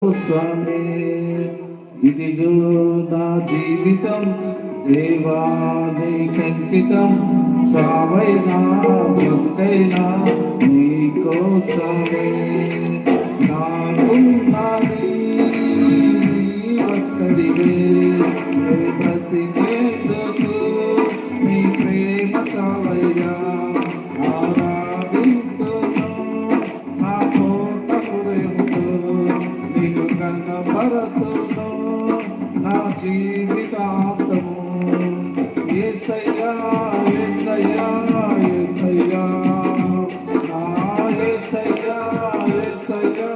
స్వామి ఇదిగో నా జీవితం దేవానికంకితం సావైనా బ్రతుకైనా నీకోసమే నాకున్నది ఒక్కడివే బ్రతికేందుకు నీ ప్రేమ చాలయ్యా ఆరాధింతును నా కోట హృదయముతో నీకు కనపరతును నా జీవితాంతము యేసయ్యా యేసయ్యా యేసయ్యా నా యేసయ్యా యేసయ్యా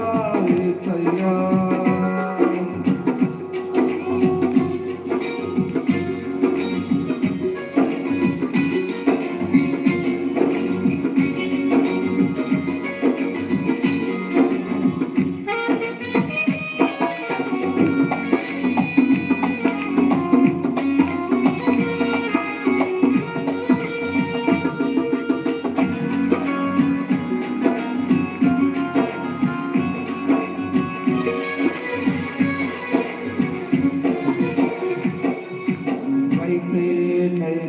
యేసయ్యా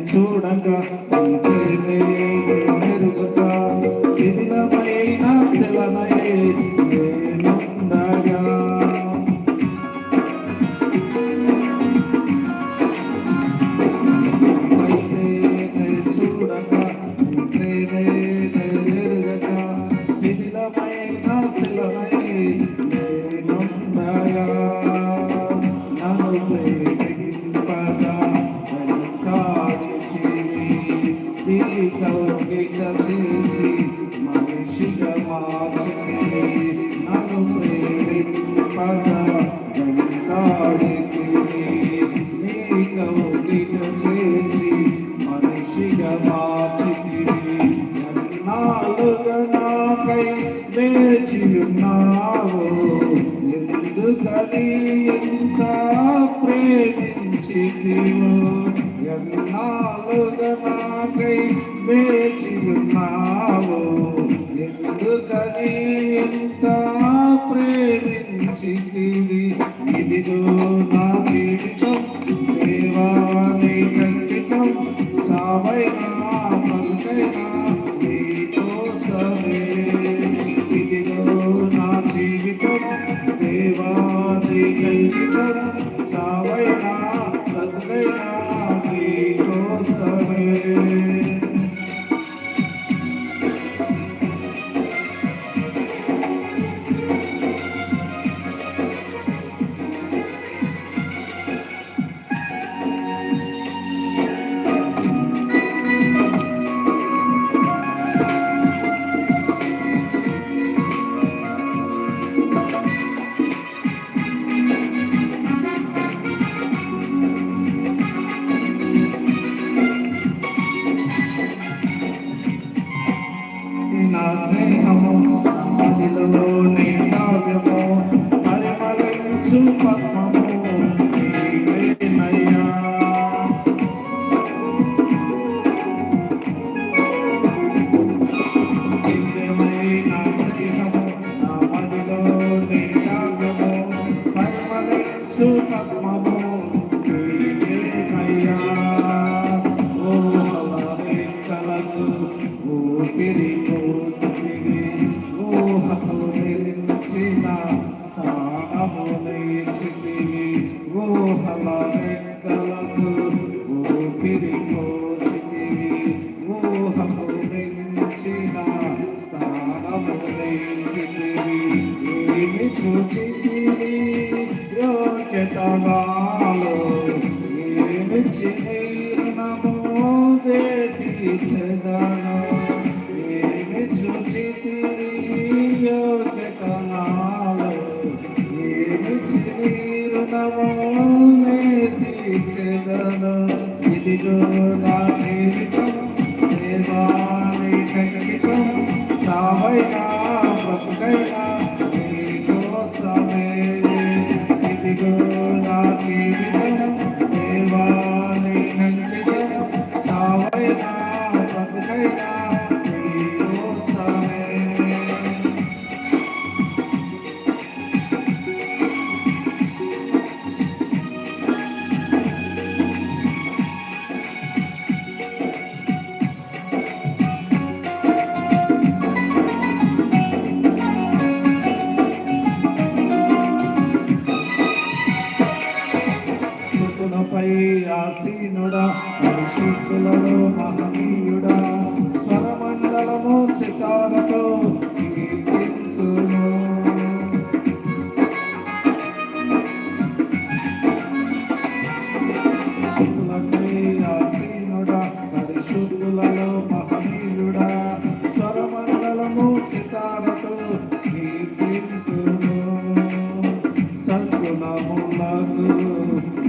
చూడగా మెరుగగా శిథిలమైన శిలమై నేనుండగా చూడగా మెరుగగా శిథిలమైన శిలమై నేనుండగా నన్ను ప్రేమింపగా కౌగిట చేసి మనిషిగా మార్చితివి నన్ను ప్రేమింపగా వెంటాడితివి నీ కౌగిట చేసి మనిషిగా మార్చితివి ఎన్నాళ్ళుగా నాకై వేచి ఉన్నావు ఎందుకని ఇంత ప్రేమించితివో ఎన్నాళ్ళుగా నాకై వేచి ఉన్నావు ఎందుకని ఇంత ప్రేమించితివి ఇదిగో నా జీవితం దేవానికంకితం సావైనా బ్రతుకైనా నీకోసమే ఇదిగో నా జీవితం దేవానికంకితం సావైనా బ్రతుకైనా నీకోసమే నా స్నేహము అదిలోని కావ్యము పరిమళించు పద్మము నీవేనయ్యా దివ్యమైన స్నేహము నా అదిలోని కావ్యము పరిమళించు పద్మము నీవేనయ్యా ఊపిరి పోసితివి ఊహకు నిలిచిన స్థానము లేచితివి ఊహల రెక్కలకు ఊపిరి పోసితివి ఊహకు నిలిచిన స్థానము లేచితివి ఏమి చూచితివి యోగ్యత నాలో ఏమి చిన్నము తీర్చదను ఏమి చూచితివి యోగ్యత నాలో ఏమి చిరునమో తీర్చదను ఇదిగో నా జీవితం దేవానికంకితం సావైనా బ్రతుకైనా నీకోసమే ఇదిగో నా జీవితం దేవానికంకితం సావైనా బ్రతుకైనా నీకోసమే ఆసీనుడా పరిశుద్ధులలో మహనీయుడా స్వరమండలము సితారతో కీర్తింతును ఆసీనుడా పరిశుద్ధులలో మహనీయుడా స్వరమండలము సితారతో కీర్తింతును సద్గుణములకు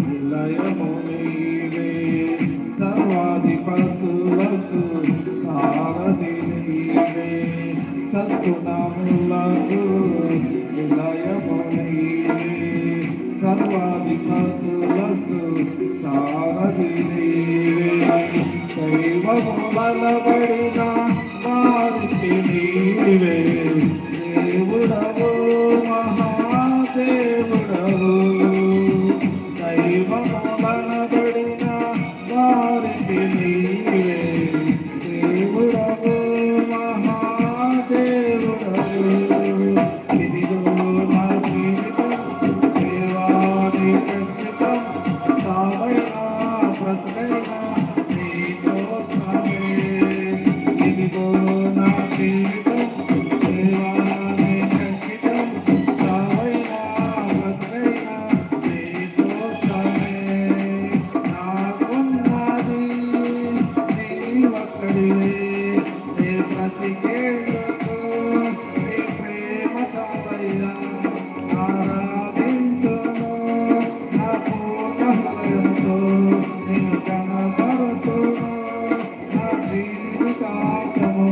నిలయము నీవే సర్వాధిపతులకు సారథి నీవే సద్గుణములకు నిలయము నీవే సర్వాధిపతులకు సారథి నీవే దైవము బలబడిన వారికి నీవే దేవుడవు మహాదేవుడవు దైవము బలబడిన వారికి నీవే దేవుడవు మహాదేవుడవు ఇదిగో నా జీవితం దేవాని ఖచ్చితం సావైనా బ్రతుకైనా నీకోసమే ఇదిగో నా జీవితం దేవాని ఖచ్చితం సావైనా బ్రతుకైనా నీకోసమే నాకున్నది నీ ఒక్కడివే నీ బ్రతికేందుకు నీ ప్రేమ చాలయ్యా ఆరాధింతును నా పూర్ణ హృదయంతో నిన్ను కనబడుతును నా జీవితాంతము